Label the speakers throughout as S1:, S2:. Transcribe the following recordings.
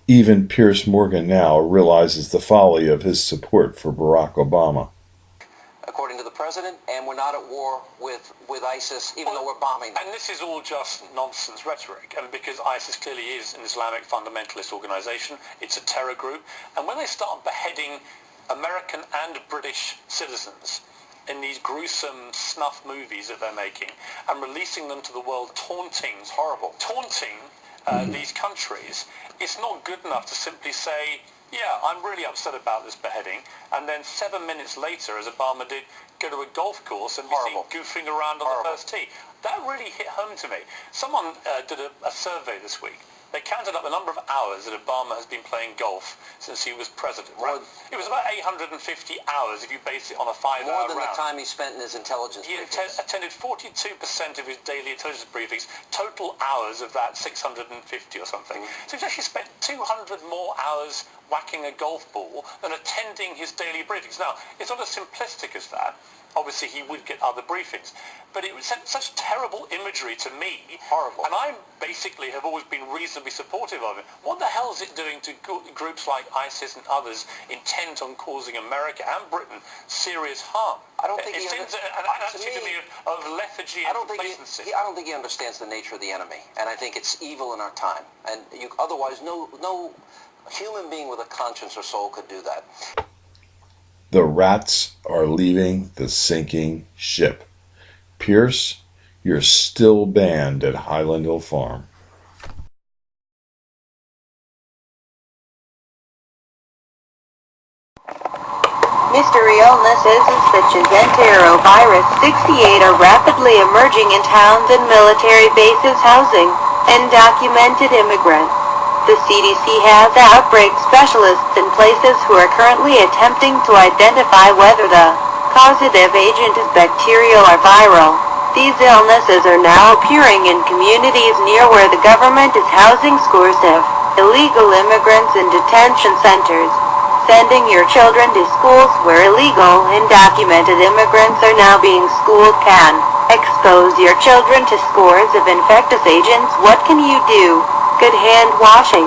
S1: Even Piers Morgan now realizes the folly of his support for Barack Obama.
S2: According to the president, and we're not at war with ISIS, even though we're bombing them.
S3: And this is all just nonsense rhetoric, and because ISIS clearly is an Islamic fundamentalist organization, it's a terror group, and when they start beheading American and British citizens in these gruesome snuff movies that they're making and releasing them to the world, taunting these countries, it's not good enough to simply say, yeah, I'm really upset about this beheading, and then 7 minutes later, as Obama did, go to a golf course and be seen goofing around on the first tee. That really hit home to me. Someone did a survey this week. They counted up the number of hours that Obama has been playing golf since he was president. Right? It was about 850 hours if you base it on a 5-hour round.
S2: More than the time he spent in his intelligence briefings.
S3: He attended 42% of his daily intelligence briefings. Total hours of that, 650 or something. So he's actually spent 200 more hours whacking a golf ball than attending his daily briefings. Now, it's not as simplistic as that. Obviously, he would get other briefings. But it sent such terrible imagery to me.
S2: Horrible.
S3: And I basically have always been reasonably supportive of it. What the hell is it doing to groups like ISIS and others intent on causing America and Britain serious harm?
S2: I don't think
S3: it seems an attitude to me of lethargy and complacency.
S2: I don't think he understands the nature of the enemy. And I think it's evil in our time. And otherwise, no human being with a conscience or soul could do that.
S1: The rats are leaving the sinking ship. Piers, you're still banned at Highland Hill Farm.
S4: Mystery illnesses such as enterovirus 68 are rapidly emerging in towns and military bases housing undocumented immigrants. The CDC has outbreak specialists in places who are currently attempting to identify whether the causative agent is bacterial or viral. These illnesses are now appearing in communities near where the government is housing scores of illegal immigrants in detention centers. Sending your children to schools where illegal, undocumented immigrants are now being schooled can expose your children to scores of infectious agents. What can you do? Good hand washing,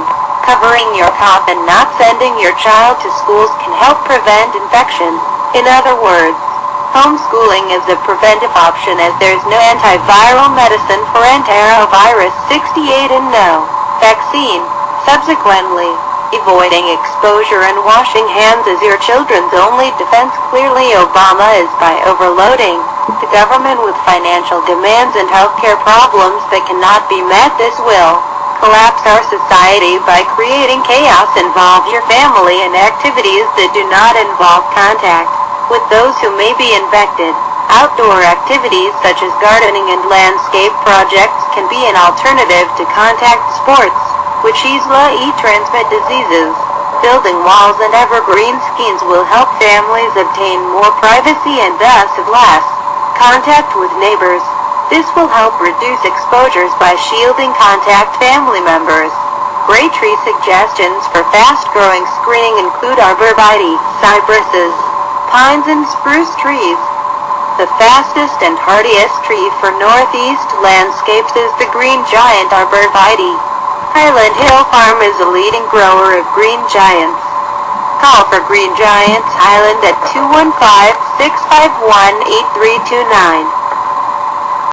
S4: covering your cough, and not sending your child to schools can help prevent infection. In other words, homeschooling is a preventive option as there's no antiviral medicine for enterovirus 68 and no vaccine. Subsequently, avoiding exposure and washing hands is your children's only defense. Clearly, Obama is by overloading the government with financial demands and healthcare problems that cannot be met. This will collapse our society by creating chaos. Involve your family in activities that do not involve contact with those who may be infected. Outdoor activities such as gardening and landscape projects can be an alternative to contact sports, which easily transmit diseases. Building walls and evergreen screens will help families obtain more privacy and thus have less contact with neighbors. This will help reduce exposures by shielding contact family members. Great tree suggestions for fast-growing screening include arborvitae, cypresses, pines and spruce trees. The fastest and hardiest tree for northeast landscapes is the green giant arborvitae. Highland Hill Farm is a leading grower of green giants. Call for Green Giants Highland at 215-651-8329.